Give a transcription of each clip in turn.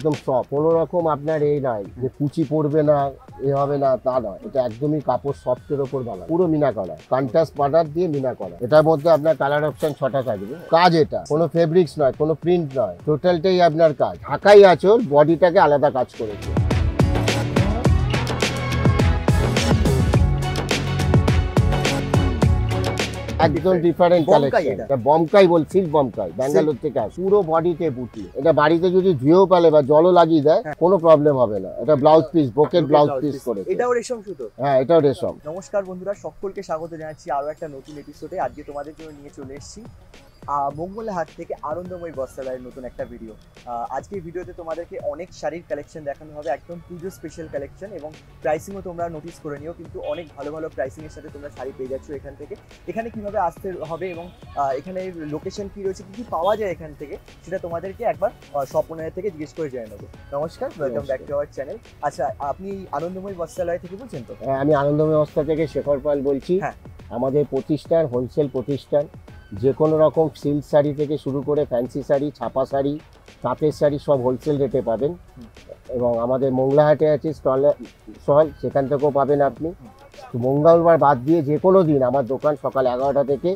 একদম সফট, কোনো রকম আপনার এই নয় যে কুচি পড়বে না, এ হবে না, তা নয়। এটা একদমই কাপড় সফটের ওপর বানানো, পুরো মিনা করা, কন্ট্রাস্ট পাউডার দিয়ে মিনা করা। এটার মধ্যে আপনার কালার অপশন 6টা থাকবে। কাজ এটা কোনো ফেব্রিক্স নয়, কোনো প্রিন্ট নয়, টোটালটাই আপনার কাজ। ঢাকাই আঁচল, বডিটাকে আলাদা কাজ করেছে। একদম ডিফারেন্ট কালেকশন। এটা বমকাই বল, সিল্ক বমকাই, ব্যাঙ্গালোর থেকে আসে, পুরো বডিতে বুটি। এটা বাড়িতে যদি ধুয়েও পেলে বা জলও লাগিয়ে দেয় কোনো প্রবলেম হবে না। এটা blouse piece, brocade blouse piece করে। এটাও রেশম সুতো? হ্যাঁ, এটাও রেশম। নমস্কার বন্ধুরা, সকলকে স্বাগত জানাচ্ছি আরো একটা নতুন এপিসোডে। আজকে তোমাদের জন্য নিয়ে চলে এসেছি মঙ্গলের হাট থেকে আনন্দময়ী বস্ত্রালয়ের নতুন একটা ভিডিও। আজকের ভিডিওতে তোমাদেরকে অনেক শাড়ির কালেকশন দেখানো হবে, একদম পুজো স্পেশাল কালেকশন, এবং প্রাইসিংও তোমরা নোটিস করে নিও। কিন্তু অনেক ভালো ভালো প্রাইসিং এর সাথে তোমরা শাড়ি পেয়ে যাচ্ছ এখান থেকে। এখানে কিভাবে আসতে হবে এবং এখানে লোকেশন কি রয়েছে, কি কি পাওয়া যায় এখান থেকে, সেটা তোমাদেরকে একবার স্বপনের থেকে জিজ্ঞেস করে জেনে নেবো। নমস্কার, welcome back to our channel. আচ্ছা, আপনি আনন্দময়ী বস্ত্রালয় থেকে বলছেন তো? আমি আনন্দময়ী বস্ত্রা থেকে শেখর পাল বলছি। হ্যাঁ, আমাদের প্রতিষ্ঠান হোলসেল প্রতিষ্ঠান, যে কোনো রকম সিল্ক শাড়ি থেকে শুরু করে ফ্যান্সি শাড়ি, ছাপা শাড়ি, তাঁতের শাড়ি সব হোলসেল রেটে পাবেন। এবং আমাদের মোংলাহাটে আছে স্টল, সেখান থেকেও পাবেন আপনি। মঙ্গলবার বাদ দিয়ে যে কোনো দিন আমার দোকান সকাল 11টা থেকে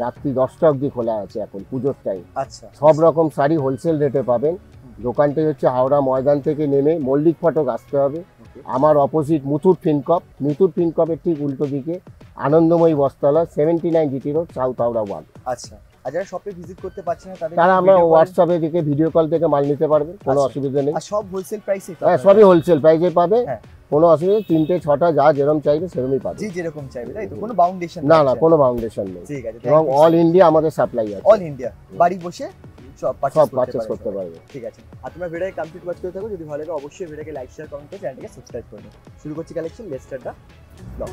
রাত্রি 10টা অবধি খোলা আছে এখন পুজোর টাইম। আচ্ছা, সব রকম শাড়ি হোলসেল রেটে পাবেন। দোকানটি হচ্ছে হাওড়া ময়দান থেকে নেমে মল্লিক ফটক আসতে হবে। আমার অপোজিট মুথুট ফিনকপ, মুথুট ফিনকপের ঠিক উল্টো দিকে আনন্দময়ী বস্ত্রালয়, 79 জিটি রোড, সাউথ হাওড়া 1। আচ্ছা। আর যারা শপে ভিজিট করতে পারছে না তারা আমরা হোয়াটসঅ্যাপে দিকে ভিডিও কল থেকে মাল নিতে পারবে, কোনো অসুবিধা নেই। আর সব হোলসেল প্রাইসে? হ্যাঁ, সবই হোলসেল প্রাইসে পাবে, হ্যাঁ। কোনো অসুবিধা, 3টে 6টা যা যেরকম চাইবে সেরকমই পাবে। জি, যেরকম চাইবে, তাই তো? কোনো বাউন্ডেশন না, না, কোনো বাউন্ডেশন নেই। ঠিক আছে। এবং অল ইন্ডিয়া আমাদের সাপ্লাই আছে। অল ইন্ডিয়া বাড়ি বসে সব পারচেজ করতে পারবে। ঠিক আছে। আর তোমরা ভিডিওকে কমপ্লিট ওয়াচ করতে থাকো। যদি ভালো লাগে অবশ্যই ভিডিওকে লাইক, শেয়ার, কমেন্ট করে চ্যানেলটাকে সাবস্ক্রাইব করে নিও। শুরু করছি collection. Let's start the blog.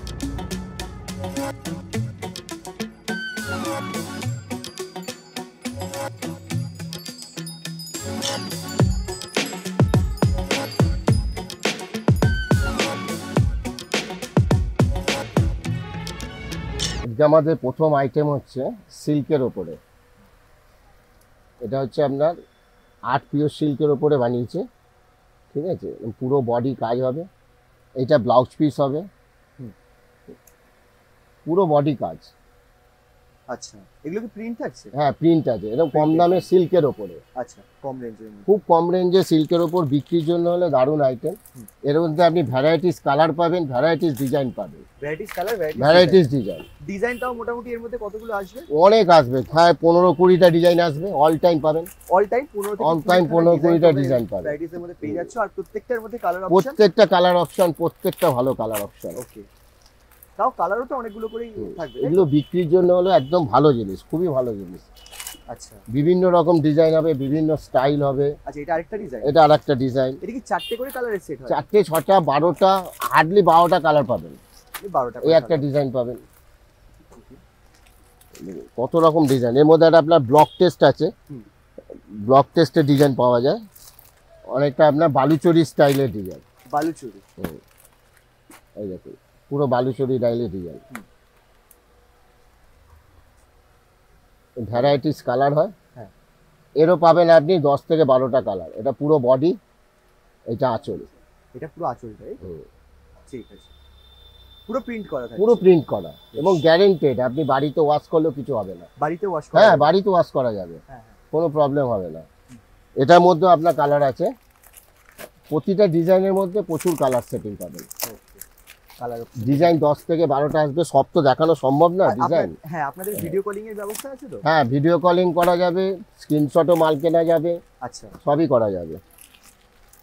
আমাদের প্রথম আইটেম হচ্ছে সিল্কের ওপরে। এটা হচ্ছে আপনার 8 পিওর সিল্কের ওপরে বানিয়েছে, ঠিক আছে? পুরো বডি কাজ হবে। এটা ব্লাউজ পিস হবে, পুরো বডি কাজ। আচ্ছা, এগুলো কি প্রিন্ট আছে? হ্যাঁ, প্রিন্ট আছে। এরকম কম দামে সিল্কের ওপরে। আচ্ছা, কম রেঞ্জের, খুব কম রেঞ্জে সিল্কের ওপর বিক্রির জন্য হলে দারুণ আইটেম। এর মধ্যে আপনি ভ্যারাইটিস কালার পাবেন, ভ্যারাইটিস ডিজাইন পাবেন। Varieties colour, varieties design. ডিজাইনটাও মোটামুটি এর মধ্যে কতগুলো আসবে? অনেক আসবে, হ্যাঁ 15-20টা ডিজাইন আসবে। অল টাইম পাবেন, অল টাইম 15-20টা ডিজাইন পাবেন। ভ্যারাইটিস এর মধ্যে পেয়ে যাচ্ছ। আর প্রত্যেকটার মধ্যে কালার অপশন, প্রত্যেকটা কালার অপশন, প্রত্যেকটা ভালো কালার অপশন। ওকে। তাও কালারও তো অনেকগুলো করেই থাকবে। এগুলো বিক্রির জন্য হলো একদম ভালো জিনিস, খুবই ভালো জিনিস। আচ্ছা, বিভিন্ন রকম ডিজাইন হবে, বিভিন্ন স্টাইল হবে। আচ্ছা, এটা আরেকটা ডিজাইন? এটা আরেকটা ডিজাইন। এটা কি 4টে করে কালারের সেট হয়? 4টে 6টা 12টা, হার্ডলি 12টা কালার পাবেন। 12টা এই একটা ডিজাইন পাবেন। কত রকম ডিজাইন। এর মধ্যে একটা আপনার ব্লক টেস্ট আছে, ব্লক টেস্টের ডিজাইন পাওয়া যায়। অনেকটা আপনার বালুচরি স্টাইলের ডিজাইন। বালুচরি, এই দেখুন, পুরো বালুচরি স্টাইলের ডিজাইন। ভ্যারাইটিস কালার হয়। হ্যাঁ, এরও পাবেন আপনি 10 থেকে 12টা কালার। এটা পুরো বডি, এটা আঁচল। এটা পুরো আঁচল, তাই? ঠিক আছে। পুরো প্রিন্ট করা থাকে? পুরো প্রিন্ট করা এবং গ্যারান্টেড। আপনি বাড়িতে ওয়াশ করলেও কিছু হবে না। বাড়িতে ওয়াশ করা? হ্যাঁ, বাড়িতে ওয়াশ করা যাবে, কোনো প্রবলেম হবে না। এটার মধ্যে আপনার কালার আছে। প্রতিটা ডিজাইনের মধ্যে প্রচুর কালার সেটিং পাবেন। ডিজাইন 10 থেকে 12টা আসবে, সব তো দেখানো সম্ভব না ডিজাইন। হ্যাঁ, আপনাদের ভিডিও কলিং এর ব্যবস্থা আছে তো? হ্যাঁ, ভিডিও কলিং করা যাবে, স্ক্রিনশটও মাল কেনা যাবে। আচ্ছা, সবই করা যাবে।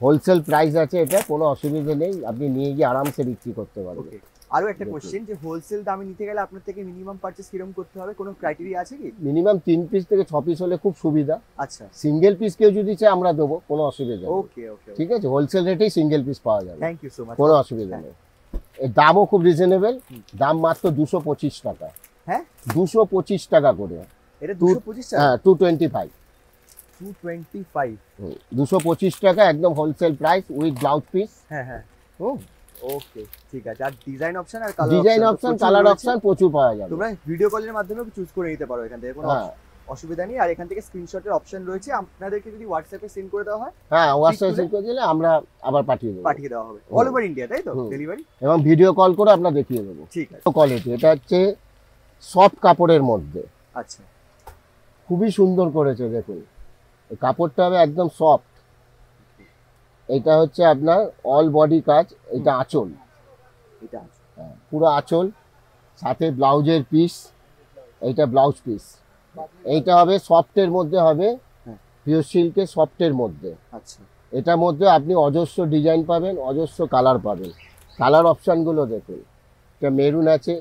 হোলসেল প্রাইস আছে, এটা কোনো অসুবিধা নেই, আপনি নিয়ে গিয়ে আরামসে বিক্রি করতে পারবেন। আরো একটা কোশ্চেন, যে হোলসেল দামে নিতে গেলে আপনার থেকে মিনিমাম পারচেজ কিরকম করতে হবে? কোনো ক্রাইটেরিয়া আছে কি? মিনিমাম 3 পিস থেকে 6 পিস হলে খুব সুবিধা। আচ্ছা, সিঙ্গেল পিস কেউ যদি চায় আমরা দেবো, কোনো অসুবিধা নেই। ওকে ওকে, ঠিক আছে, হোলসেল রেটেই সিঙ্গেল পিস পাওয়া যাবে। Thank you so much. কোনো অসুবিধা নেই। এর দামও খুব রিজনেবল, দাম মাত্র 225 টাকা। হ্যাঁ, 225 টাকা করে। এটা 225 টাকা? হ্যাঁ, 225। 225 টাকা একদম wholesale price with blouse piece. হ্যাঁ হ্যাঁ, ওকে, ঠিক আছে। আর ডিজাইন অপশন আর colour design option, colour option প্রচুর পাওয়া যাবে। তোমরা ভিডিও কলের মাধ্যমে চুজ করে নিতে পারো এখান থেকে, কোনো অসুবিধা নেই। আর এখান থেকে স্ক্রিনশটের অপশন রয়েছে, আপনাদেরকে যদি হোয়াটসঅ্যাপে সেন্ড করে দেওয়া হয় হ্যাঁ, হোয়াটসঅ্যাপে সেন্ড করে দিলে আমরা আবার পাঠিয়ে দেবো। পাঠিয়ে দেওয়া হবে অল ওভার ইন্ডিয়া, তাই তো ডেলিভারি? এবং ভিডিও কল করে আমরা দেখিয়ে দেবো। ঠিক আছে। কোয়ালিটি, এটা হচ্ছে সফট কাপড়ের মধ্যে, আচ্ছা, খুবই সুন্দর করেছে দেখুন। এই কাপড়টা হবে একদম সফট। এটা হচ্ছে আপনার অল বডি কাজ, এটা আঁচল, এটা পুরো আঁচল, সাথে ব্লাউজের পিস, এইটা ব্লাউজ পিস। এইটা হবে সফটের মধ্যে হবে, পিওর সিল্কের সফটের মধ্যে। আচ্ছা, এটার মধ্যে আপনি অজস্র ডিজাইন পাবেন, অজস্র কালার পাবেন। কালার অপশানগুলো দেখুন, এটা মেরুন আছে,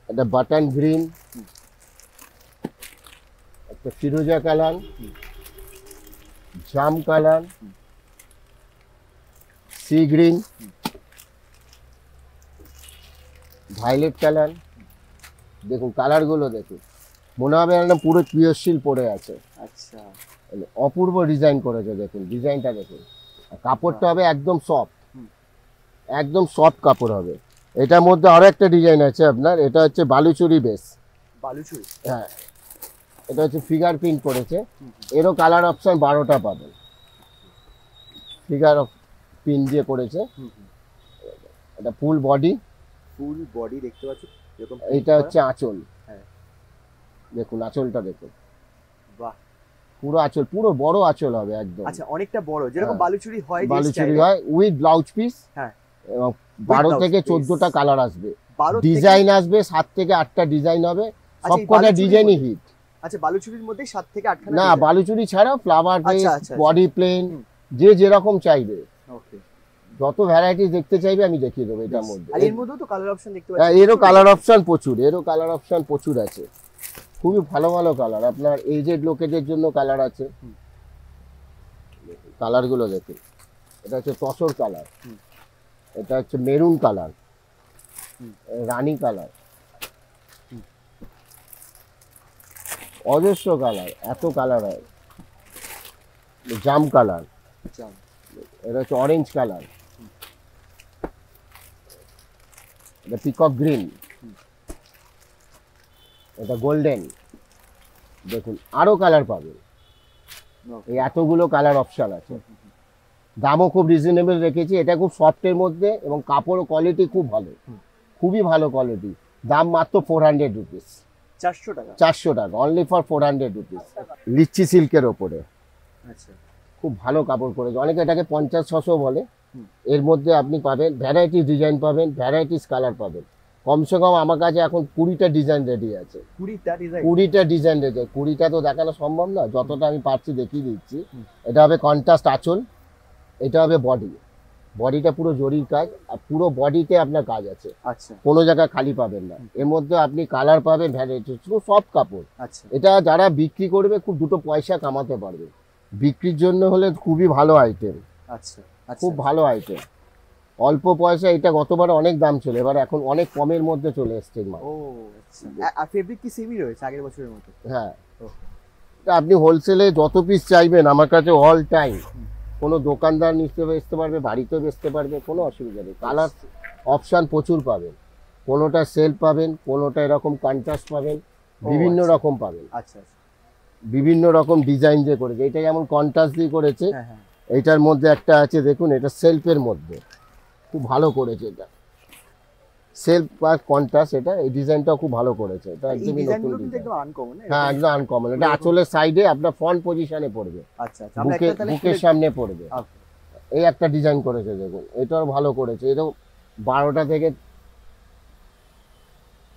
এটা বাটন গ্রিন, একটা ফিরোজা কালার, জাম colour, sea green, violet colour. দেখুন কালারগুলো দেখুন, মনে হবে একটা পুরো পিওর সিল্ক পরে আছে। আচ্ছা, অপূর্ব ডিজাইন করেছে দেখুন, ডিজাইনটা দেখুন। আর কাপড়টা হবে একদম সফট, একদম সফট কাপড় হবে। এটার মধ্যে আরো একটা ডিজাইন আছে আপনার, এটা হচ্ছে বালুচুরি বেস। বালুচুরি, হ্যাঁ, এটা হচ্ছে ফিগার প্রিন্ট করেছে। এরও কালার অপশন 12টা পাবেন, ফিগার প্রিন্ট দিয়ে করেছে। এটা ফুল বডি, ফুল বডি দেখতে পাচ্ছ এরকম। এইটা হচ্ছে আঁচল, হ্যাঁ দেখুন আঁচলটা দেখুন, বাহ, পুরো আঁচল, পুরো বড় আঁচল হবে একদম। আচ্ছা, অনেকটা বড়, যেরকম বালুচুরি হয়, বালুচুরি হয় উইথ ব্লাউজ পিস। হ্যাঁ, এবং 12 থেকে 14টা কালার আসবে, 12 ডিজাইন আসবে 7 থেকে 8টা ডিজাইন হবে, আচ্ছা, সবকটা ডিজাইনই হিট। আচ্ছা, বালুচুরির মধ্যে 7 থেকে 8 খানা না, বালুচুরি ছাড়া ফ্লাওয়ার বেস, আচ্ছা, বডি প্লেন, যে যেরকম চাইবে, ওকে, যত ভ্যারাইটি দেখতে চাইবে আমি দেখিয়ে দেবো এটার মধ্যে। আর এর মধ্যেও তো কালার অপশন দেখতে হ্যাঁ, পাচ্ছি। এরও কালার অপশন প্রচুর, এরও কালার অপশন প্রচুর আছে, খুবই ভালো ভালো কালার। আপনার এজেড লোকেদের জন্য কালার আছে, কালারগুলো দেখুন। এটা হচ্ছে তসর কালার, এটা হচ্ছে মেরুন কালার, রানী কালার, অজস্র কালার, এত কালার হয়। জাম কালার, এটা হচ্ছে অরেঞ্জ কালার, এটা পিকক গ্রিন, এটা গোল্ডেন। দেখুন আরো কালার পাবেন, এই এতগুলো কালার অপশন আছে। দামও খুব রিজনেবল রেখেছি, এটা খুব সফটের মধ্যে এবং কাপড় কোয়ালিটি খুব ভালো, খুবই ভালো কোয়ালিটি। দাম মাত্র 400 রুপিস, 400 টাকা, 400 টাকা, অনলি ফর 400 রুপিস। লিচি সিল্কের ওপরে আচ্ছা, খুব ভালো কাপড় করেছে, অনেকে এটাকে 50-600 বলে। এর মধ্যে আপনি পাবেন ভ্যারাইটিস ডিজাইন পাবেন, ভ্যারাইটিস কালার পাবেন। কমসে কম আমার কাছে এখন 20টা ডিজাইন রেডি আছে, 20টা ডিজাইন, 20টা ডিজাইন রেডি। 20টা তো দেখানো সম্ভব না, যতটা আমি পারছি দেখিয়ে দিচ্ছি। এটা হবে কন্ট্রাস্ট আঁচল, এটা হবে বডি, বডিটা পুরো জরির কাজ, আর পুরো বডিতে আপনার কাজ আছে, আচ্ছা, কোনো জায়গায় খালি পাবেন না। এর মধ্যে আপনি কালার পাবেন, ভ্যারাইটি, খুব সফট কাপড়। আচ্ছা, এটা যারা বিক্রি করবে খুব দুটো পয়সা কামাতে পারবে, বিক্রির জন্য হলে খুবই ভালো আইটেম, আচ্ছা, খুব ভালো আইটেম। অল্প পয়সা, এটা গতবার অনেক দাম ছিল, এবার এখন অনেক কমের মধ্যে চলে এসছে মাল। ও আচ্ছা, আর ফেব্রিক কি সেমই রয়েছে আগের বছরের মতো? হ্যাঁ, এটা আপনি হোলসেলে যত পিস চাইবেন আমার কাছে অল টাইম, কোনো দোকানদার নিতে বেচতে পারবে, বাড়িতেও বেচতে পারবে, কোনো অসুবিধা নেই। কালার অপশান প্রচুর পাবেন, কোনোটা সেলফ পাবেন, কোনোটা এরকম কন্ট্রাস্ট পাবেন, বিভিন্ন রকম পাবেন। আচ্ছা, বিভিন্ন রকম ডিজাইন দিয়ে করেছে, এটা যেমন কন্ট্রাস্ট দিয়ে করেছে। হ্যাঁ হ্যাঁ, এইটার মধ্যে একটা আছে দেখুন, এটা সেলফের মধ্যে খুব ভালো করেছে, এটা সেলফ আর কন্ট্রাস্ট, এটা এই ডিজাইনটাও খুব ভালো করেছে, এটা এই একদমই নতুন ডিজাইনগুলো কিন্তু ডিজাইন। একদম আনকমন। হ্যাঁ, একদম আনকমন। এটা আঁচলের সাইডে আপনার ফ্রন্ট পজিশনে পড়বে, আচ্ছা, আচ্ছা, আমরা একটা তাহলে বুকের সামনে পড়বে। Okay. এই একটা ডিজাইন করেছে দেখুন, এটাও ভালো করেছে। এটাও 12টা থেকে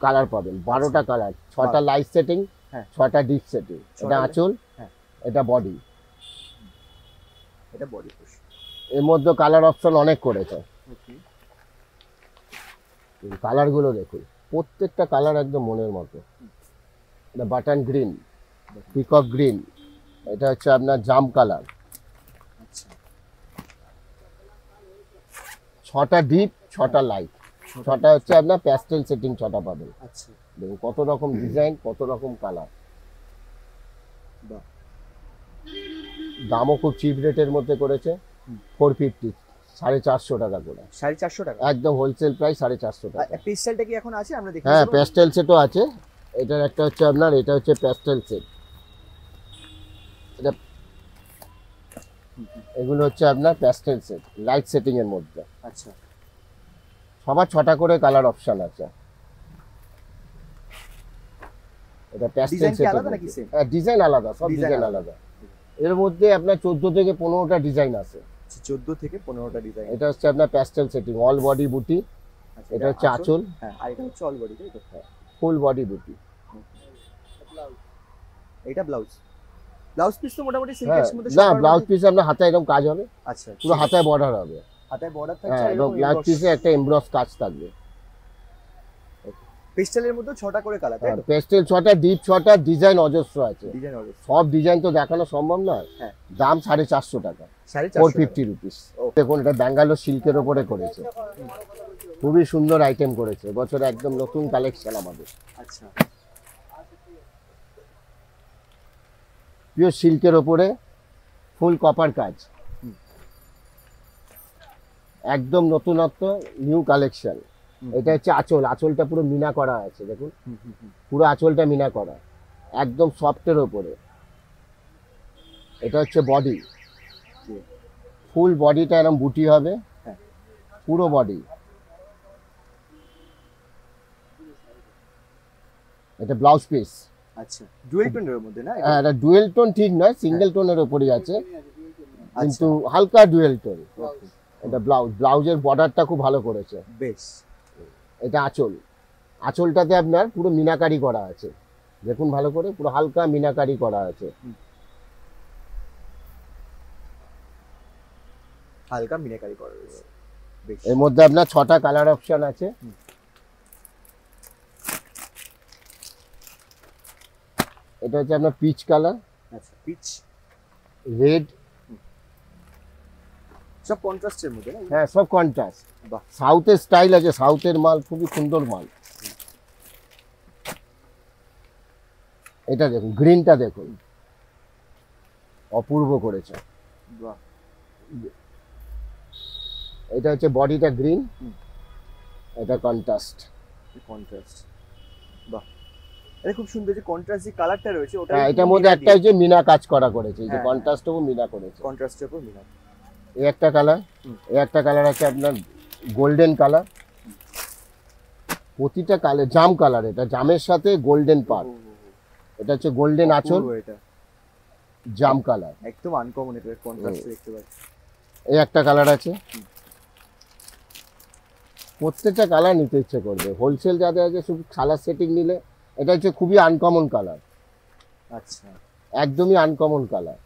কালার পাবেন, 12টা কালার, 6টা লাইট সেটিং, হ্যাঁ, 6টা ডিপ সেটিং। এটা আঁচল, হ্যাঁ, এটা বডি, এটা বডি পুশ। এর মধ্যে কালার অপশন অনেক করেছে। ওকে, কালারগুলো দেখুন, প্রত্যেকটা কালার একদম মনের মতো। এটা বাটন গ্রিন, পিকক গ্রিন, এটা হচ্ছে আপনার জাম কালার, আচ্ছা, 6টা ডিপ, 6টা লাইট, 6টা হচ্ছে আপনার প্যাস্টেল সেটিং, 6টা পাবেন। আচ্ছা, দেখুন কত রকম ডিজাইন, কত রকম কালার। বাহ, দামও খুব চিপ রেটের মধ্যে করেছে, 450, 450 টাকা করে, 450 টাকা একদম হোলসেল প্রাইস 450 টাকা। পেস্টালটা কি এখন আছে আমরা দেখি? হ্যাঁ, প্যাস্টেল সেটও আছে। এটার একটা হচ্ছে আপনার, এটা হচ্ছে প্যাস্টেল সেট, এগুলো হচ্ছে আপনার প্যাস্টেল সেট, লাইট সেটিং এর মধ্যে। আচ্ছা, সবার 6টা করে কালার অপশন আছে। এটা প্যাস্টেল ডিজাইন কি সেট আলাদা নাকি সেম? হ্যাঁ, ডিজাইন আলাদা, সব Design ডিজাইন আলাদা। আলাদা। এর মধ্যে আপনার 14 থেকে 15টা ডিজাইন আছে। 14 থেকে 15টা ডিজাইন। এটা হচ্ছে আপনার প্যাস্টেল সেটিং, অল বডি বুটি। আচ্ছা, এটা হচ্ছে আঁচল। হ্যাঁ, আর এটা হচ্ছে অল বডি, তাই তো? ফুল বডি বুটি। এটা ব্লাউজ। ব্লাউজ পিস তো মোটামুটি হ্যাঁ, সিল্কের মধ্যে না সবার ব্লাউজ মধ্যে- পিসে আপনার হাতে এরকম কাজ হবে, আচ্ছা, পুরো হাতায় বর্ডার হবে। হাতায় বর্ডার থাকছে হ্যাঁ, আর এবং ব্লাউজ পিসে একটা এমব্রস কাজ থাকবে। পেস্টেলের মধ্যে 6টা করে কালার, তাই তো? পেস্টেল 6টা, ডিপ 6টা, ডিজাইন অজস্র আছে। ডিজাইন হবে। সব ডিজাইন তো দেখানো সম্ভব নয়। হ্যাঁ। দাম 450 টাকা, 450 450 রুপিস। ও। দেখুন এটা ব্যাঙ্গালোর সিল্কের ওপরে করেছে, খুবই সুন্দর আইটেম করেছে, বছর একদম নতুন কালেকশন আমাদের। আচ্ছা, পিওর সিল্কের ওপরে ফুল কপার কাজ, হুম। একদম নতুনত্ব, নিউ কালেকশন। হুম। এটা হচ্ছে আঁচল, আঁচলটা পুরো মিনা করা আছে, দেখুন হুম, হুম, হুম। পুরো আঁচলটা মিনা করা, একদম সফটের ওপরে। এটা হচ্ছে বডি, জি। ফুল বডিটা এরকম বুটি হবে, হ্যাঁ। পুরো বডি। এটা ব্লাউজ পিস। আচ্ছা, ডুয়েল টোনের মধ্যে না এটা? হ্যাঁ, এটা ডুয়েল টোন ঠিক নয়, সিঙ্গেল টোনের ওপরই আছে, আচ্ছা, কিন্তু হালকা ডুয়েল টোন। ওকে, এটা ব্লাউজ, ব্লাউজের বর্ডারটা খুব ভালো করেছে। বেশ। এটা আঁচল, আঁচলটাতে আপনার পুরো মিনাকারি করা আছে, দেখুন ভালো করে, পুরো হালকা মিনাকারি করা আছে। হালকা মিনাকারি করা রয়েছে, বেশ। এর মধ্যে আপনার 6টা কালার অপশন আছে। হুম। এটা হচ্ছে আপনার পিচ কালার, আচ্ছা, পিচ, রেড, সব কন্ট্রাস্টের মধ্যে না? হ্যাঁ সব কন্ট্রাস্ট। বাহ। সাউথের স্টাইল আছে, সাউথের মাল, খুবই সুন্দর মাল। এটা দেখুন, গ্রিনটা দেখুন, অপূর্ব করেছে। বাহ, এটা হচ্ছে বডিটা গ্রিন, হুম। এটা কন্ট্রাস্ট। কন্ট্রাস্ট, বাহ। এটা খুব সুন্দর যে কন্ট্রাস্ট যে কালারটা রয়েছে ওটা হ্যাঁ, এটার মধ্যে একটা হচ্ছে মিনা কাজ করা করেছে, এই যে হ্যাঁ, কন্ট্রাস্টও মিনা করেছে। কন্ট্রাস্টের উপর মিনা। এই একটা কালার, হুম। এই একটা কালার আছে আপনার গোল্ডেন কালার। প্রতিটা কালার জাম কালার, এটা জামের সাথে গোল্ডেন পার। এটা হচ্ছে গোল্ডেন আঁচল, পুরো এটা জাম কালার। একদম আনকমন, এটা কন্ট্রাস্ট দেখতে পাচ্ছি। এই একটা কালার আছে। হুম। প্রত্যেকটা কালার নিতে ইচ্ছে করবে, হোলসেল যাদের আছে শুধু কালার সেটিং নিলে। এটা হচ্ছে খুবই আনকমন কালার, আচ্ছা, একদমই আনকমন কালার,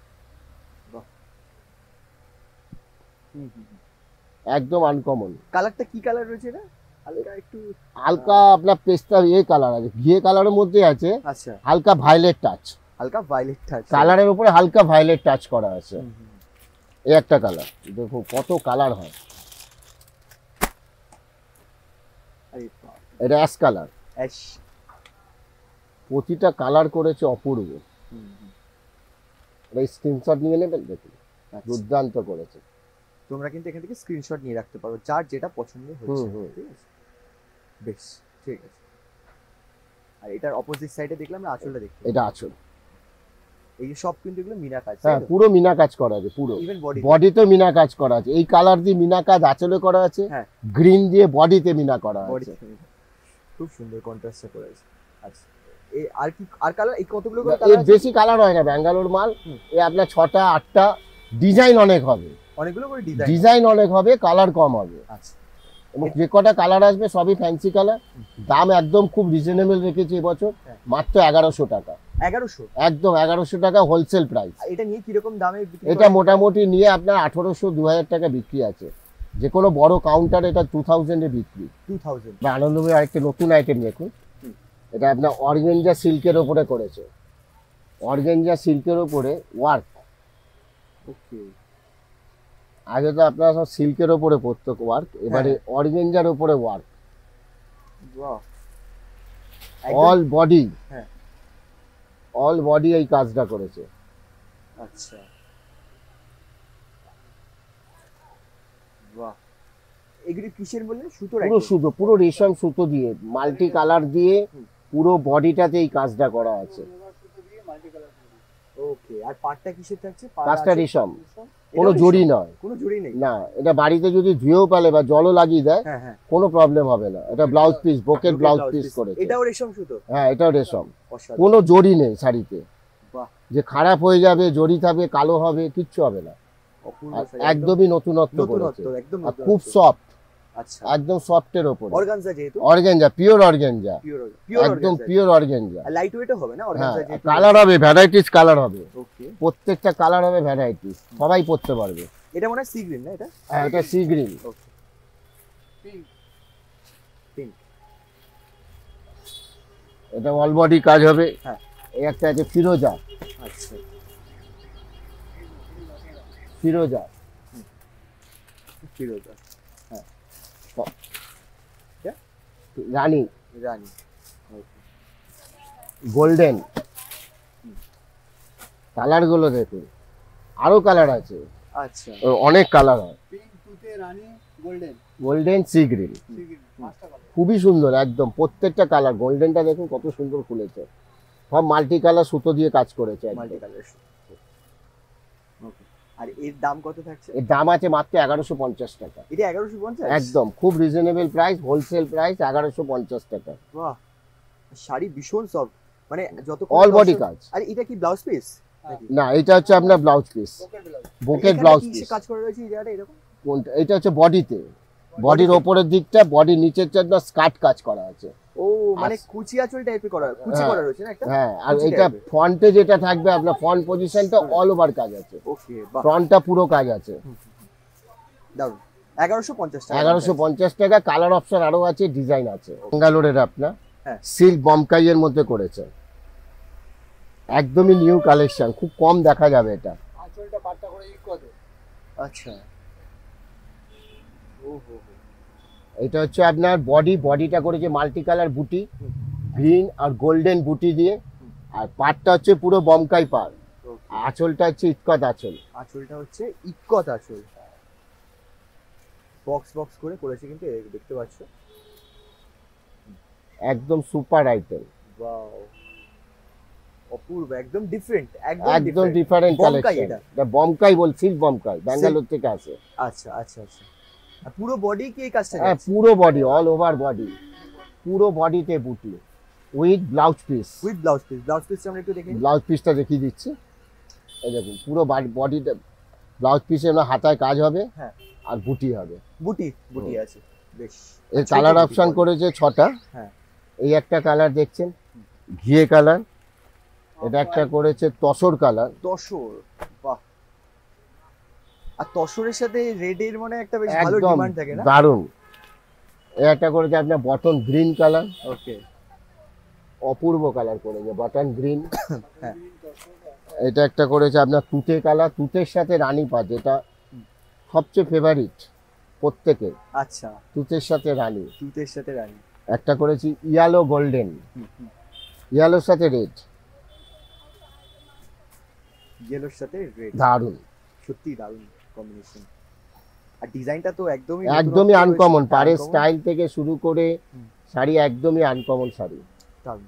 হুম, হুম, হুম। একদম আনকমন। কালারটা কি কালার রয়েছে এটা? হালকা একটু, হালকা আপনার পেস্তা কালার আছে, ঘিয়ে কালারের মধ্যে আছে আচ্ছা, হালকা ভায়োলেট টাচ। হালকা ভায়োলেট টাচ কালারের উপরে হালকা ভায়োলেট টাচ করা আছে। হুম, হুম। এই একটা কালার, দেখো কত কালার হয়। আরে বাহ, এটা অ্যাশ কালার, অ্যাশ। প্রতিটা কালার করেছে অপূর্ব। হুম, হুম। এটা স্ক্রিনশট নিয়ে নেবেন, দেখুন আচ্ছা। দুর্দান্ত করেছে। তোমরা কিন্তু এখান থেকে স্ক্রিনশট নিয়ে রাখতে পারো, যার যেটা পছন্দ হচ্ছে। হুম, হুম। ঠিক আছে, বেশ, ঠিক আছে। আর এটার অপোজিট সাইডে দেখলাম আমরা আঁচলটা দেখতে পাচ্ছি। এটা আঁচল, এই যে সব কিন্তু এগুলো মিনা কাজ, হ্যাঁ পুরো মিনা কাজ করা আছে, পুরো ইভেন বডি। বডিতেও মিনা কাজ করা আছে। এই কালার দিয়ে মিনা কাজ আঁচলে করা আছে, হ্যাঁ। গ্রিন দিয়ে বডিতে মিনা করা বডি আছে। খুব সুন্দর কন্ট্রাস্টে করেছে। আচ্ছা, এই আর কি আর কালার, এই কতগুলো করে এর কালার আছে? বেশি কালার হয় না, ব্যাঙ্গালোর মাল। হুম। এ আপনার 6টা 8টা, ডিজাইন অনেক হবে, অনেকগুলো করে ডিজাইন। ডিজাইন অনেক হবে, কালার কম হবে। আচ্ছা, এবং যে কটা কালার আসবে সবই ফ্যান্সি কালার। দাম একদম খুব রিজনেবল রেখেছি এবছর, হ্যাঁ। মাত্র 1100 টাকা, 1100। একদম 1100 টাকা হোলসেল প্রাইস। এটা নিয়ে কিরকম দামে বিক্রি এটা করেন? মোটামুটি নিয়ে আপনার 1800 2000 টাকা বিক্রি আছে। যে কোনো বড় কাউন্টার এটা 2000 এ বিক্রি। 2000। বা আনন্দময়ী আরেকটা নতুন আইটেম দেখুন, হুম। এটা আপনার অর্গেঞ্জা সিল্কের ওপরে করেছে, অর্গেঞ্জা সিল্কের ওপরে ওয়ার্ক। ওকে, আগে তো আপনারা সব সিল্কের ওপরে পড়তো ওয়ার্ক, এবারে অর্গেঞ্জার ওপরে ওয়ার্ক, বাহ, অল বডি, হ্যাঁ। অল বডি এই কাজটা করেছে। আচ্ছা, বাহ। এগুলি কিসের বললেন? সুতোর পুরো একদম? সুতো, পুরো রেশম সুতো দিয়ে মাল্টি কালার দিয়ে হুম। পুরো বডিটাতে এই কাজটা করা আছে। ওকে, আর পাটটা কিসের থাকছে? কাজটা রেশম, এটাও কোনো রেশম? জড়ি নয়। কোনো জড়ি নেই? না, এটা বাড়িতে যদি ধুয়েও পালে বা জলও লাগিয়ে দেয় হ্যাঁ হ্যাঁ, কোনো প্রবলেম হবে না। এটা blouse piece, brocade blouse piece করেছে। এটাও রেশম সুতো? হ্যাঁ, এটাও রেশম। অসাধারণ। কোনো জড়ি নেই শাড়িতে, বাহ, যে খারাপ হয়ে যাবে, জড়ি থাকবে, কালো হবে, কিচ্ছু হবে না। অপূর্ব আর শাড়ি, একদমই নতুনত্ব করেছে। নতুনত্ব, একদম আর নতুনত্ব। খুব সফট, আচ্ছা, একদম সফটের ওপরে। অর্গানজা যেহেতু? অর্গানজা, পিওর অর্গানজা, পিওর একদম পিওর অর্গানজা। আর লাইট ওয়েটও হবে না হ্যাঁ, অর্গানজা যেহেতু? কালার হবে, ভ্যারাইটিস কালার হবে, ওকে, প্রত্যেকটা কালার হবে ভ্যারাইটিস, সবাই পরতে পারবে। এটা মনে হয় সি গ্রিন না এটা? হ্যাঁ, এটা সি গ্রিন। ওকে, পিঙ্ক। এটা অল বডি কাজ হবে। হ্যাঁ। এই একটা আছে ফিরোজা, আচ্ছা, ফিরোজা, ফিরোজা, রানী, রানী। ওকে, গোল্ডেন। কালার গুলো দেখুন, আরো কালার আছে, আচ্ছা, অনেক কালার হয়। পিঙ্ক, তুতে, রানী, গোল্ডেন, গোল্ডেন, সি গ্রিন, পাঁচটা কালার। খুবই সুন্দর একদম প্রত্যেকটা কালার। গোল্ডেনটা দেখুন কত সুন্দর খুলেছে, সব মাল্টি কালার সুতো দিয়ে কাজ করেছে একদম। Multi colour. ওকে, আর এর দাম কত থাকছে? এর দাম আছে মাত্র 1150 টাকা। এটা 1150? একদম খুব রিজনেবল প্রাইস, হোলসেল প্রাইস 1150 টাকা। বাহ, শাড়ি ভীষণ সফট, মানে যত অল বডি কাজ। আর এটা কি ব্লাউজ পিস? না, এটা হচ্ছে আপনার blouse piece, pocket blouse. Pocket blouse piece. কাজ করা রয়েছে এই জায়গাটা এরকম? কোনটা? এটা হচ্ছে বডিতে, বডির ওপরের দিকটা, বডির নিচের জন্য স্কার্ট কাজ করা আছে। ও, মানে কুচি আঁচল টাইপের করা, কুচি হ্যাঁ। করা রয়েছে না একটা? হ্যাঁ, আর কুচি এটা type এর। ফ্রন্টে যেটা থাকবে আপনার ফ্রন্ট পজিশনটা অল ওভার কাজ আছে, ওকে, বাহ, ফ্রন্টটা পুরো কাজ আছে। দারুন। 1150 টাকা। 1150 টাকা। কালার অপশন আরো আছে, ডিজাইন আছে। ব্যাঙ্গালোরের আপনার হ্যাঁ। সিল্ক বমকাইয়ের মধ্যে করেছে, একদমই নিউ কালেকশন, খুব কম দেখা যাবে এটা। আঁচলটা পাট্টা করে ই করে। আচ্ছা, ও হো হো, এটা হচ্ছে আপনার বডিটা করেছে মাল্টি কালার বুটি, গ্রিন আর গোল্ডেন বুটি দিয়ে। আর পাটটা হচ্ছে পুরো বমকাই পার, ওকে। আঁচলটা হচ্ছে ইটকত আঁচল। আঁচলটা হচ্ছে ইক্কত আঁচল, বক্স বক্স করে করেছে কিন্তু, এই দেখতে পাচ্ছ। একদম সুপার আইটেম, ওয়াও, অপূর্ব, একদম ডিফারেন্ট, একদম ডিফারেন্ট বমকাই কালেকশন। এটা? এটা বমকাই বল, সিল্ক বমকাই, ব্যাঙ্গালোর থেকে আসে। আচ্ছা আচ্ছা আচ্ছা, আর পুরো বডি কি এই কাজটা? হ্যাঁ, পুরো বডি, অল ওভার বডি, পুরো বডিতে বুটি with blouse piece. With blouse piece. Blouse পিসটা আমরা একটু দেখে নিই। ব্লাউজ পিসটা দেখিয়ে দিচ্ছি। এই দেখুন পুরো বডিটা ব্লাউজ পিসে আমরা হাতায় কাজ হবে, হ্যাঁ। আর বুটি হবে। বুটি বুটি আছে, বেশ। এর ছোট কালার বুটি অপশন বডি। করেছে 6টা। হ্যাঁ। এই একটা কালার দেখছেন ঘিয়ে কালার, এটা একটা করেছে তসর কালার। তসর, বাহ। আর তসরের সাথে রেড এর মানে একটা বেশ ভালো একদম ডিমান্ড থাকে না? দারুণ। এই একটা করেছে আপনার বটন গ্রিন কালার, ওকে, অপূর্ব কালার করেছে বটন গ্রিন। হ্যাঁ। এটা একটা করেছে আপনার তুতে কালার, তুতের সাথে রানী পাত, যেটা সবচেয়ে ফেভারিট প্রত্যেকের, আচ্ছা, তুতের সাথে রানী। তুতের সাথে রানী। একটা করেছি ইয়ালো গোল্ডেন, ইয়ালোর সাথে রেড, ইয়েলোর সাথে রেড, দারুণ, সত্যি দারুণ কম্বিনেশন। আর ডিজাইনটা তো একদমই একদমই নতুনত্ব আনকমন। রয়েছে, পাড়ের uncommon, স্টাইল থেকে শুরু করে হুম। শাড়ি একদমই আনকমন শাড়ি। দারুণ,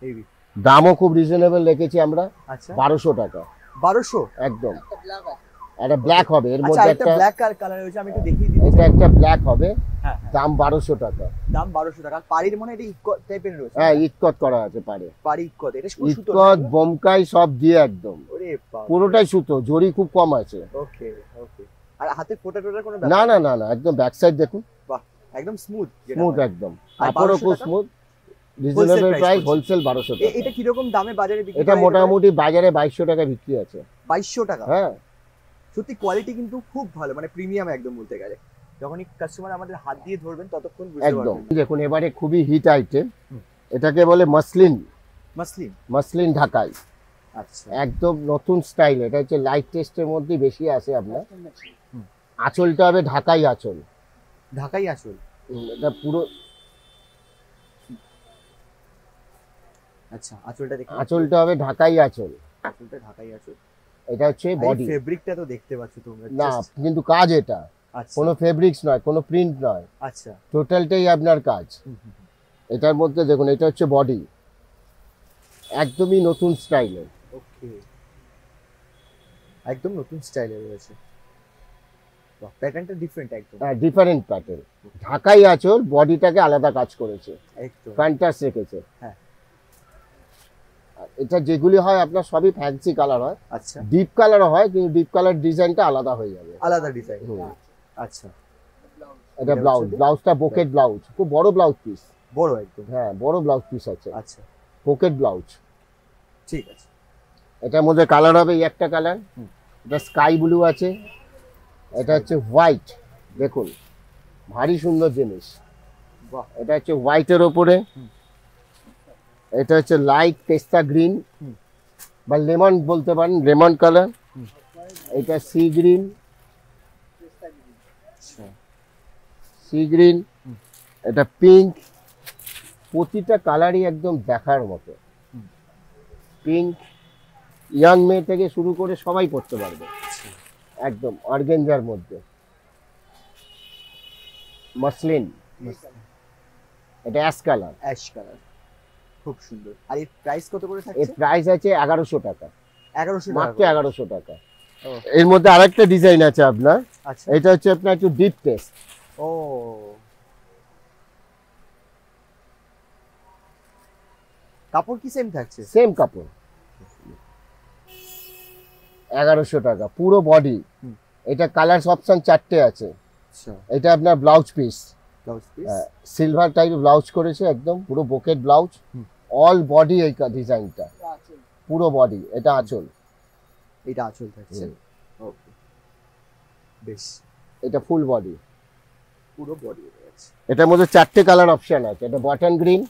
হেভি। দামও খুব রিজনেবল রেখেছি আমরা, আচ্ছা, 1200 টাকা 1200? একদম। একটা ব্ল্যাক আছে। একটা ব্ল্যাক হবে এর আচ্ছা, মধ্যে, একটা একটা ব্ল্যাক কালার রয়েছে, আমি একটু দেখিয়ে দিই। এটা একটা ব্ল্যাক হবে, হ্যাঁ হ্যাঁ, দাম 1200 টাকা। দাম 1200 টাকা। আর পাড়ির মনে হয় এটা ইক্কত টাইপের রয়েছে? হ্যাঁ, ইটকট করা আছে পারে, পাড়ি ইক্কত, এটা শুধু সুতো না? ইটকট বোমকাই সব দিয়ে একদম, ওরে বাবা, পুরোটাই সুতো, জরি খুব কম আছে। ওকে ওকে। আর হাতে ফোটা টোটার কোনো না ব্যাপার? না না না, একদম ব্যাক সাইড দেখুন, একদম স্মুথ, স্মুথ একদম, আর কাপড়ও 1200 খুব টাকা? স্মুথ, রিজনেবল price প্রাইস, পড়ছে। হোলসেল 1200 টাকা। এটা কিরকম দামে বাজারে বিক্রি এটা করা যেতে পারে? মোটামুটি বাজারে 2200 টাকা বিক্রি আছে। 2200 টাকা? হ্যাঁ, সত্যি কোয়ালিটি কিন্তু খুব ভালো, মানে প্রিমিয়াম একদম বলতে গেলে। যখনই কাস্টমার আমাদের হাত দিয়ে ধরবেন ততক্ষণ বুঝতে একদম। পারবেন। দেখুন এবারে খুবই হিট আইটেম, হুম। এটাকে বলে মসলিন, মাসলিন। মসলিন ঢাকাই, আচ্ছা, একদম নতুন স্টাইল। এটা হচ্ছে লাইট টেস্টের মধ্যে বেশি আসে আপনার। আঁচলটা হবে ঢাকাই আঁচল, ঢাকাই আঁচল। এটা পুরো আচ্ছা, আঁচলটা দেখি। আঁচলটা হবে ঢাকাই আঁচল, আঁচলটা ঢাকাই আঁচল। এটা হচ্ছে বডি। ফেব্রিকটা তো দেখতে পাচ্ছ তোমরা, না, just- কিন্তু কাজ এটা আচ্ছা কোনো ফেব্রিক্স নয়, কোনো প্রিন্ট নয়, আচ্ছা, টোটালটাই আপনার কাজ। হুম, হুম, হুম। এটার মধ্যে দেখুন এটা হচ্ছে বডি, একদমই নতুন স্টাইলের। ওকে, একদম নতুন স্টাইলে রয়েছে। বাহ, প্যাটার্নটা ডিফারেন্ট একদম। ডিফারেন্ট প্যাটার্ন, ঢাকাই আঁচল, বডিটাকে আলাদা কাজ করেছে, একদম। কন্ট্রাস্ট রেখেছে। হ্যাঁ। আর এটা যেগুলি হয় আপনার সবই ফ্যান্সি কালার হয়, আচ্ছা, ডিপ কালারও হয়, কিন্তু ডিপ কালার ডিজাইনটা আলাদা হয়ে যাবে। আলাদা ডিজাইন। হুম। আচ্ছা, এটা এটা ব্লাউজ, হচ্ছে- ব্লাউজটা বোকেট ব্লাউজ, খুব বড় ব্লাউজ পিস। বড় একদম। হ্যাঁ, বড় ব্লাউজ পিস আছে, আচ্ছা, পকেট ব্লাউজ। ঠিক আছে। এটার মধ্যে কালার হবে, এই একটা কালার, হুম। এটা স্কাই ব্লু আছে, এটা হচ্ছে হোয়াইট। দেখুন ভারী সুন্দর জিনিস। বাহ, এটা হচ্ছে হোয়াইটের ওপরে, হুম। এটা হচ্ছে লাইট পেস্তা গ্রিন হুম। বা লেমন বলতে পারেন, লেমন কালার। হুম। এটা সি গ্রিন, আচ্ছা, সি গ্রিন, হুম। এটা পিঙ্ক। প্রতিটা কালারই একদম দেখার মতো। হুম। পিঙ্ক, ইয়াং মেয়ে থেকে শুরু করে সবাই পড়তে পারবে, আচ্ছা। একদম অর্গেঞ্জার মধ্যে। মসলিন, এটা অ্যাশ কালার। অ্যাশ কালার, খুব সুন্দর। আর এর প্রাইস কত করে এর থাকছে? প্রাইস আছে 1100 টাকা, 1100 টাকা মাত্র করে। 1100 টাকা। ও, এর মধ্যে আরেকটা ডিজাইন আছে আপনার, আচ্ছা। এটা হচ্ছে আপনার একটু ডিপ টেস্ট। ও, কাপড় কি সেম থাকছে? সেম কাপড়, 1100 টাকা পুরো বডি। হুম। এটা কালার অপশন 4টে আছে। আচ্ছা, এটা আপনার blouse piece, blouse piece. Silver টাইপের ব্লাউজ করেছে, একদম পুরো বোকেট ব্লাউজ। হুম। অল বডি এই ডিজাইনটা, পুরো বডি। এটা আঁচল, এটা আঁচল থাকছে। হুম। ওকে, বেশ, এটা ফুল বডি। পুরো বডি রয়েছে। এটার মধ্যে 4টে কালার অপশন আছে। এটা বটন গ্রিন,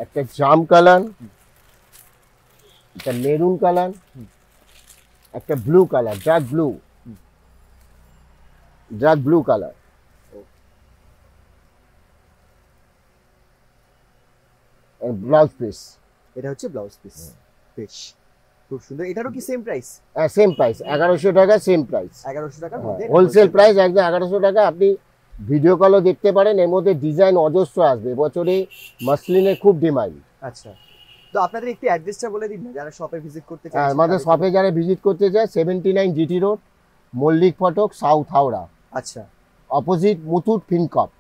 একটা জাম কালার, হুম। একটা মেরুন কালার, হুম। একটা ব্লু কালার, ডার্ক ব্লু, হুম। Dark blue colour. Blouse piece, এটা হচ্ছে ব্লাউজ পিস। বেশ, খুব সুন্দর। এটারও কি সেম প্রাইস? সেম প্রাইস, 1100 টাকা, সেম প্রাইস। 1100 টাকার মধ্যে হোলসেল প্রাইস একদম 1100 টাকা। আপনি ভিডিও কলও দেখতে পারেন, এর মধ্যে ডিজাইন অজস্র আসবে। বছরে মাসলিনের খুব ডিমান্ড। আচ্ছা, তো আপনাদের একটু অ্যাড্রেসটা বলে দিন না, যারা শপে ভিজিট করতে চায়। আমাদের শপে যারা ভিজিট করতে চায়, 79 জিটি রোড, মল্লিক ফটক, সাউথ হাওড়া, আচ্ছা, অপোজিট মুথুট ফিনকপ।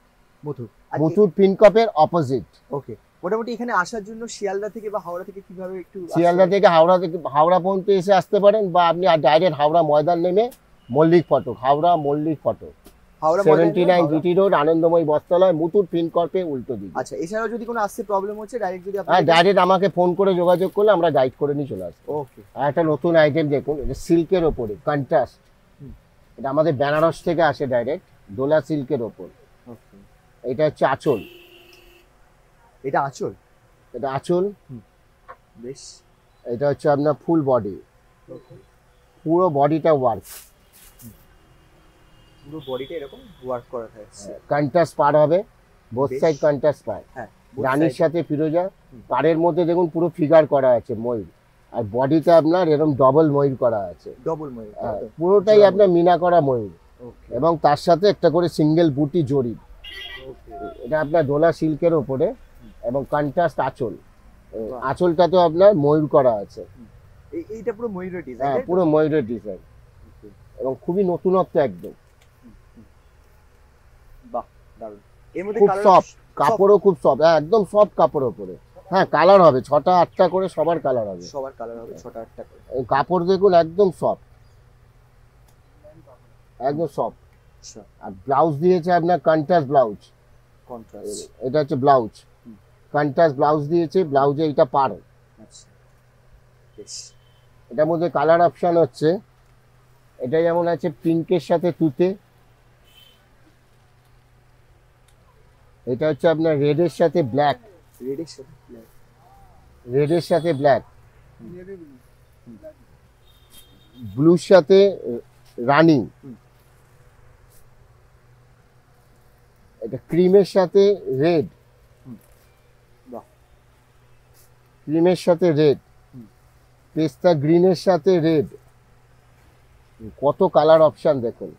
মধুর। মুথুট ফিনকপের অপোজিট। ওকে, মোটামুটি এখানে আসার জন্য শিয়ালদা থেকে বা হাওড়া থেকে কিভাবে একটু শিয়ালদা থেকে হাওড়া পর্যন্ত এসে আসতে পারেন, বা আপনি ডাইরেক্ট হাওড়া ময়দান নেমে মল্লিক ফটক, হাওড়া মল্লিক ফটক, হাওড়া 79 জিটি রোড, আনন্দময়ী বস্ত্রালয়, মুথুট ফিনকপে উল্টো দিকে। আচ্ছা, এছাড়াও যদি কোনো আসতে প্রবলেম হচ্ছে ডাইরেক্ট যদি হ্যাঁ, আপনি ডাইরেক্ট আমাকে ফোন করে যোগাযোগ করলে আমরা গাইড করে নিয়ে চলে আসবো। ওকে, আর একটা নতুন আইটেম দেখুন, এটা সিল্কের ওপরে কন্ট্রাস্ট। হুম। এটা আমাদের বেনারস থেকে আসে ডাইরেক্ট, ডোলা সিল্কের ওপর। ওকে, এটা হচ্ছে আঁচল, এটা আঁচল। এটা আঁচল। বেশ, এটা হচ্ছে আপনার ফুল বডি, পুরো বডিটা ওয়ার্ক, পুরো বডিটা এরকম ওয়ার্ক করা থাকছে। কন্ট্রাস্ট পার হবে, বোথ বেশ। সাইড কন্ট্রাস্ট পার। হ্যাঁ, রানীর সাথে ফিরোজা, হুম। পাড়ের মধ্যে দেখুন পুরো ফিগার করা আছে ময়ূর, আর বডিতে আপনার এরকম ডবল ময়ূর করা আছে। ডবল ময়ূর। পুরোটাই আপনার মিনা করা ময়ূর, ওকে, এবং তার সাথে একটা করে সিঙ্গেল বুটি জড়ি। ওকে, এটা আপনার ডোলা সিল্কের ওপরে, এবং কন্ট্রাস্ট আঁচল। বাহ। আঁচলটা তো আপনার ময়ূর করা আছে। এইটা পুরো ময়ূরের হ্যাঁ, ডিজাইন। পুরো ময়ূরের ডিজাইন, এবং খুবই নতুনত্ব একদম। বাহ, দারুণ। এর মধ্যে খুব কালার সফট, কাপড়ও খুব সফট, একদম সফট কাপড়ের ওপরে। হ্যাঁ, কালার হবে 6টা 8টা করে, সবার কালার হবে। সবার কালার হবে 6টা 8টা করে। এই কাপড় দেখুন একদম সফট, একদম সফট। আচ্ছা, আর ব্লাউজ দিয়েছে আপনার কন্ট্রাস্ট ব্লাউজ। কন্ট্রাস্ট। এটা হচ্ছে ব্লাউজ, হুম। কন্ট্রাস্ট ব্লাউজ দিয়েছে, ব্লাউজে এটা পার। আচ্ছা, বেশ, এটার মধ্যে কালার অপশন হচ্ছে, এটা যেমন আছে পিঙ্কের সাথে তুতে, এটা হচ্ছে আপনার রেডের সাথে ব্ল্যাক, রেডের সাথে black। রেডের সাথে ব্ল্যাক, নেভি ব্লু। ব্লুর সাথে রানি, হুম। এটা ক্রিমের সাথে রেড, বাহ, ক্রিমের সাথে রেড, হুম। পেস্তা গ্রিনের সাথে রেড। কত কালার অপশন দেখুন,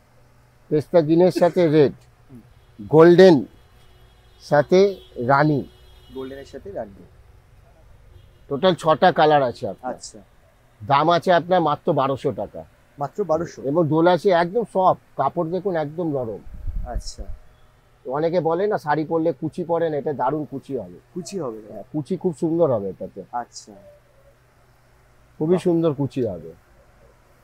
পেস্তা গ্রিনের সাথে রেড, হুম। গোল্ডেন সাথে রানী, গোল্ডেনের সাথে রানী। টোটাল 6টা কালার আছে আপনার। আচ্ছা, দাম আছে আপনার মাত্র 1200 টাকা। মাত্র 1200। এবং দোলাশি একদম সফট, কাপড় দেখুন একদম নরম। আচ্ছা, অনেকে বলে না শাড়ি পরলে কুচি পরে না, এটা দারুণ কুচি হবে। কুচি হবে? হ্যাঁ, কুচি খুব সুন্দর হবে এটাতে, আচ্ছা, খুবই বাহ। সুন্দর কুচি হবে।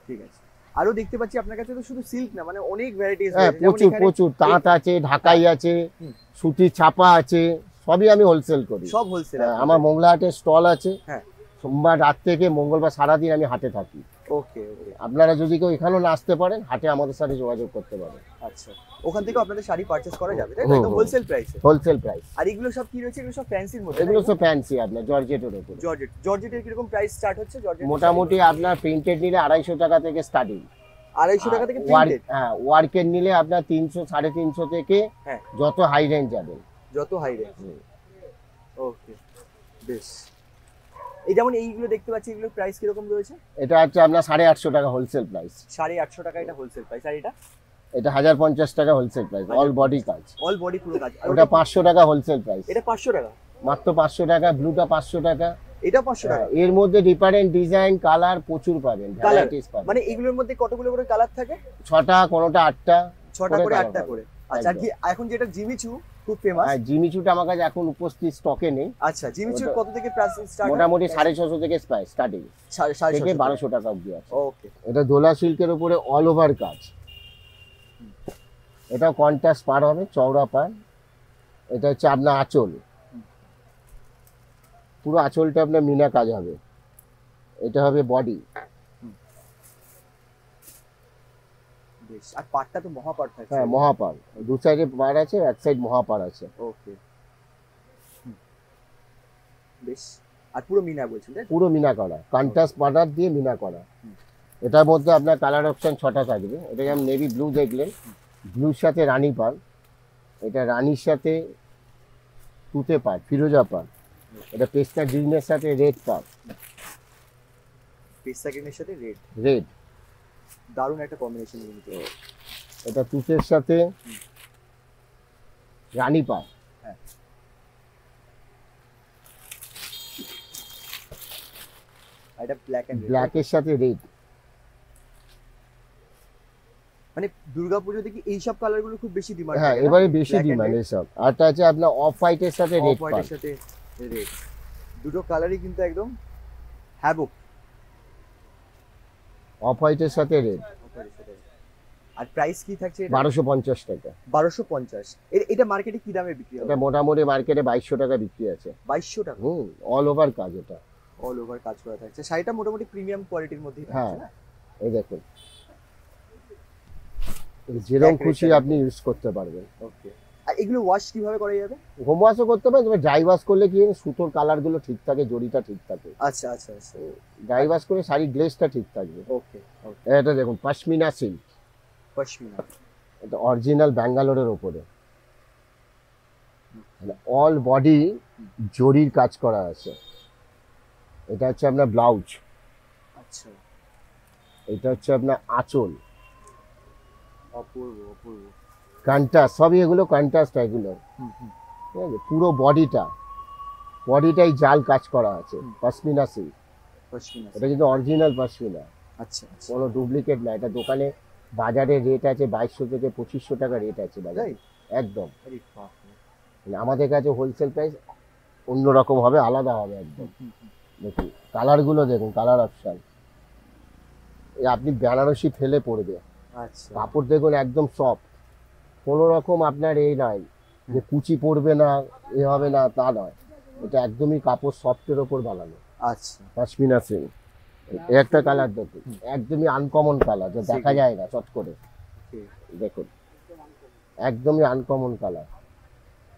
ঠিক আছে। আরো দেখতে পাচ্ছি আপনার কাছে তো শুধু সিল্ক না, মানে অনেক ভ্যারাইটিস হ্যাঁ, রয়েছে, যেমন প্রচুর এখানে প্রচুর তাঁত আছে, ঢাকাই আছে, হুম। সুতির ছাপা আছে, সবই আমি হোলসেল করি। সব হোলসেল। হ্যাঁ, আমার মোংলাহাটের স্টল আছে। হ্যাঁ। সোমবার রাত থেকে মঙ্গলবার সারাদিন আমি হাটে থাকি। ওকে ওকে। আপনারা যদি কেউ এখানেও না আসতে পারেন, হাটে আমাদের সাথে যোগাযোগ করতে পারেন। আচ্ছা, ওখান থেকে আপনাদের শাড়ি পারচেজ করা যাবে, তাই হুম, তো? হুম। হোলসেল প্রাইসে। Wholesale price. আর এগুলো সব কি রয়েছে? এগুলো সব ফ্যান্সির মধ্যে? এগুলো সব ফ্যান্সি আপনার জর্জেটের উপরে। জর্জেট। জর্জেটের কিরকম প্রাইস স্টার্ট হচ্ছে? জর্জেট মোটামুটি আপনার প্রিন্টেড নিলে 250 টাকা থেকে স্টার্টিং। 250 টাকা থেকে প্রিন্টেড? হ্যাঁ, ওয়ার্কের নিলে আপনার 300 350 থেকে হ্যাঁ। যত হাই রেঞ্জ যাবেন। যত হাই রেঞ্জ। ওকে, বেশ। এই যেমন এইগুলো দেখতে পাচ্ছি, এগুলোর প্রাইস কিরকম রয়েছে? এটা হচ্ছে আপনার 850 টাকা হোলসেল প্রাইস। 850 টাকা এটা হোলসেল প্রাইস। আর এটা? এটা 1050 টাকা হোলসেল প্রাইস, অল বডি কাজ। অল বডি পুরো কাজ। আর ওটা 500 টাকা হোলসেল প্রাইস। এটা 500 টাকা? মাত্র 500 টাকা। ব্লুটা 500 টাকা। এটা 500 টাকা? হ্যাঁ, এর মধ্যে ডিফারেন্ট ডিজাইন কালার প্রচুর পাবেন, ভ্যারাইটিস পাবেন। মানে এগুলোর মধ্যে কতগুলো করে কালার থাকে? 6টা, কোনোটা 8টা। 6টা করে, colour 8টা পাবেন। করে। আচ্ছা, আর কি এখন যেটা জিমিচু খুব ফেমাস? হ্যাঁ, জিমিচুটা আমার কাছে এখন উপস্থিত স্টকে নেই। আচ্ছা, জিমিচুর ওটা- কত থেকে প্রাইস স্টার্ট? মোটামুটি 650 থেকে স্টার্টিং, 650 থেকে 1200 টাকা অবধি আছে। ওকে। এটা দোলা সিল্কের উপরে অল ওভার কাজ। এটা কন্ট্রাস্ট পার হবে, চওড়া পার। এটা হচ্ছে আপনার আঁচল, পুরো আঁচলটা আপনার মিনা কাজ হবে। এটা হবে বডি। বেশ। আর পাটটা তো মহাপাট থাকছে। হ্যাঁ, মহাপার। দু সাইডে পার আছে, এক সাইড মহাপার আছে। ওকে, বেশ। আর পুরো মিনা বলছেন, তাই তো? পুরো মিনা করা, কন্ট্রাস্ট পার্ডার দিয়ে মিনা করা। এটার মধ্যে আপনার কালার অপশন 6টা থাকবে। এটা যেমন নেভি ব্লু দেখলেন, ব্লুর সাথে রানী পার। এটা রানীর সাথে তুতে পার, ফিরোজা পার। এটা পেস্তা গ্রিনের সাথে রেড পার, পেস্তা গ্রিনের সাথে রেড, রেড। দারুণ একটা কম্বিনেশন কিন্তু। এটা তুতের সাথে রানী পার। হ্যাঁ। আর এটা ব্ল্যাক এন্ড রেড। ব্ল্যাকের সাথে রেড। মানে দুর্গাপুজোতে কি এইসব কালারগুলো খুব বেশি ডিমান্ড? হ্যাঁ, এবারে বেশি ডিমান্ড এসব। আরটা আছে আপনার অফ হোয়াইটের সাথে রেড রেড পার। হোয়াইটের সাথে রেড, দুটো কালারই কিন্তু একদম হ্যাবক। অফ হোয়াইটের সাথে রেড। আর প্রাইস কি থাকছে এটা? 1250 টাকা। 1250। এটা মার্কেটে কি দামে বিক্রি হয়? এটা মোটামুটি মার্কেটে 2200 টাকা বিক্রি আছে। 2200 টাকা? অল ওভার কাজ এটা। অল ওভার কাজ করা থাকছে। শাড়িটা মোটামুটি প্রিমিয়াম কোয়ালিটির মধ্যেই থাকছে হ্যাঁ। না? এই দেখুন, যেরকম Black খুশি red আপনি ইউজ করতে পারবেন। ওকে। আর এগুলো ওয়াশ কিভাবে করা যাবে? হোম ওয়াশও করতে পারেন, তবে ড্রাই ওয়াশ করলে কি জানেন, সুতোর কালার গুলো ঠিক থাকে, জড়িটা ঠিক থাকে। আচ্ছা আচ্ছা আচ্ছা। ড্রাই ওয়াশ করে শাড়ির গ্লেজটা ঠিক থাকবে। ওকে ওকে। এটা দেখুন পশমিনা সিল্ক, পশমিনা। এটা অরিজিনাল ব্যাঙ্গালোরের ওপরে। অল বডি জরির কাজ করা আছে। এটা হচ্ছে আপনার ব্লাউজ, আচ্ছা, এটা হচ্ছে আপনার আঁচল, অপূর্ব অপূর্ব। কন্ট্রাস্ট, সবই এগুলো কন্ট্রাস্ট এগুলো। ঠিক আছে, পুরো বডিটাই জাল কাজ করা আছে, পশমিনা সিল্ক। পশমিনা। এটা কিন্তু অরিজিনাল পশমিনা, আচ্ছা আচ্ছা। কোনো ডুপ্লিকেট না। এটা দোকানে বাজারে রেট আছে 2200 থেকে 2500 টাকা রেট আছে বাজারে। তাই? একদম। আরে বাহ। মানে আমাদের কাছে হোলসেল প্রাইস অন্যরকম হবে, আলাদা হবে একদম। দেখুন কালারগুলো, দেখুন কালার অপশন। আপনি বেনারসি ফেলে পড়বে। আচ্ছা। কাপড় দেখুন একদম সফট, কোনো রকম আপনার এই নয় যে কুচি পড়বে না, এ হবে না, তা নয়। এটা একদমই কাপড় সফটের ওপর বানানো, আচ্ছা। পশমিনা সিল্ক। একটা কালার দেখুন, একদমই আনকমন কালার, যা দেখা যায় না চট করে। Okay. দেখুন একদমই আনকমন কালার,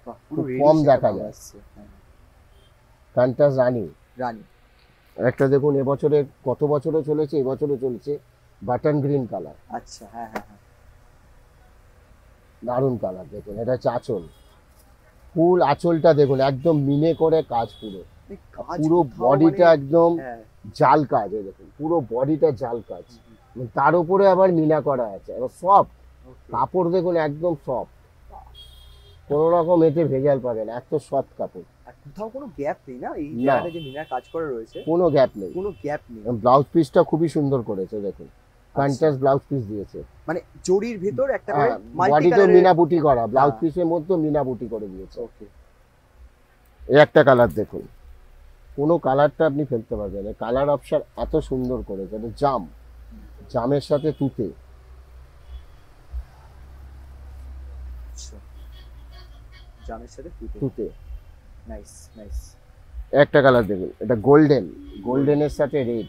বাহ, পুরো খুব reddish কম একটা দেখা ভাব যায়। আসছে। হ্যাঁ। কন্ট্রাস্ট রানী। রানী। একটা দেখুন এবছরে, গত বছরও চলেছে, এবছরও চলছে, বাটন গ্রিন কালার। আচ্ছা, হ্যাঁ হ্যাঁ হ্যাঁ। দারুণ কালার। দেখুন এটা হচ্ছে আঁচল, ফুল আঁচলটা দেখুন একদম মিনে করে কাজ, পুরো এই কাজ পুরো কোথাও বডিটা মানে- একদম হ্যাঁ। জাল কাজ। এই দেখুন পুরো বডিটা জাল কাজ, তার উপরে আবার মিনা করা আছে। এবার সফট Okay. কাপড় দেখুন একদম সফট, কোনো রকম এতে ভেজাল পাবেন, এত সফট কাপড়, আর কোথাও কোনো গ্যাপ নেই না এই না। জায়গাটা যে মিনার কাজ করা রয়েছে? কোনো গ্যাপ নেই। কোনো গ্যাপ নেই। ব্লাউজ পিসটা খুবই সুন্দর করেছে দেখুন। কন্ট্রাস্ট ব্লাউজ পিস দিয়েছে। মানে জরির ভিতর একটা করে মাল্টি বডিতে কালারের। মিনা বুটি করা, ব্লাউজ হ্যাঁ। পিসের মধ্যে মিনা বুটি করে দিয়েছে। ওকে, এই একটা কালার দেখুন, কোনো কালারটা আপনি ফেলতে পারবেন না, কালার অপশন এত সুন্দর করেছে। এটা জামের সাথে তুতে। আচ্ছা, জামের সাথে তুতে, তুতে নাইস নাইস। একটা কালার দেখুন, এটা গোল্ডেনের সাথে রেড।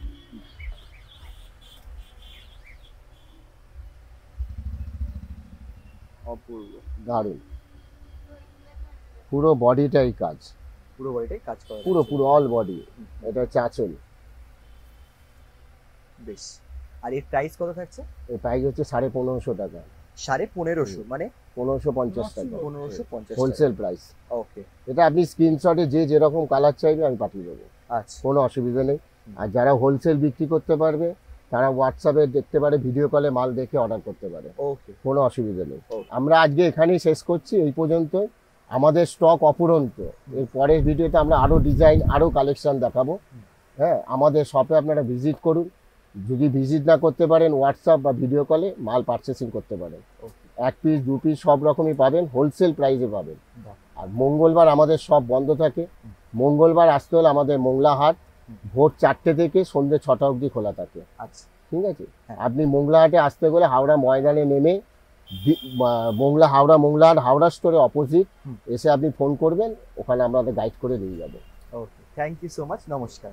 অপূর্ব, দারুণ, পুরো বডিটাই কাজ, পুরো বডিটাই কাজ করা, পুরো অল বডি। এটা হচ্ছে আঁচল। বেশ। আর এর প্রাইস কত থাকছে? এর প্রাইস হচ্ছে 1550 টাকা, 1550, মানে 1550 টাকা 1550 হোলসেল প্রাইস। ওকে, এটা আপনি স্ক্রিনশটে যে যেরকম কালার চাইবে আমি পাঠিয়ে দেবো, আচ্ছা কোনো অসুবিধা নেই। আর যারা হোলসেল বিক্রি করতে পারবে তারা হোয়াটসঅ্যাপে দেখতে পারে, ভিডিও কলে মাল দেখে অর্ডার করতে পারে, ওকে, কোনো অসুবিধা নেই। Okay. আমরা আজকে এখানেই শেষ করছি, এই পর্যন্ত। আমাদের স্টক অপুরন্ত। এর পরের ভিডিওতে আমরা আরও ডিজাইন, আরও কালেকশন দেখাবো। হ্যাঁ, আমাদের শপে আপনারা ভিজিট করুন। যদি ভিজিট না করতে পারেন, হোয়াটসঅ্যাপ বা ভিডিও কলে মাল পারচেসিং করতে পারেন। ওকে, 1 পিস 2 পিস সব রকমই পাবেন, হোলসেল প্রাইসে পাবেন। বাহ। আর মঙ্গলবার আমাদের সব বন্ধ থাকে। মঙ্গলবার আসতে হলে আমাদের মোংলা হাট ভোর 4টে থেকে সন্ধ্যে 6টা অবধি খোলা থাকে। আচ্ছা, ঠিক আছে, হ্যাঁ। আপনি মোংলাহাটে আসতে গেলে হাওড়া ময়দানে নেমে হাওড়া স্টোরে অপোজিট এসে আপনি ফোন করবেন, ওখানে আমাদের গাইড করে দিয়ে যাবো। ওকে, থ্যাংক ইউ সো মাচ, নমস্কার।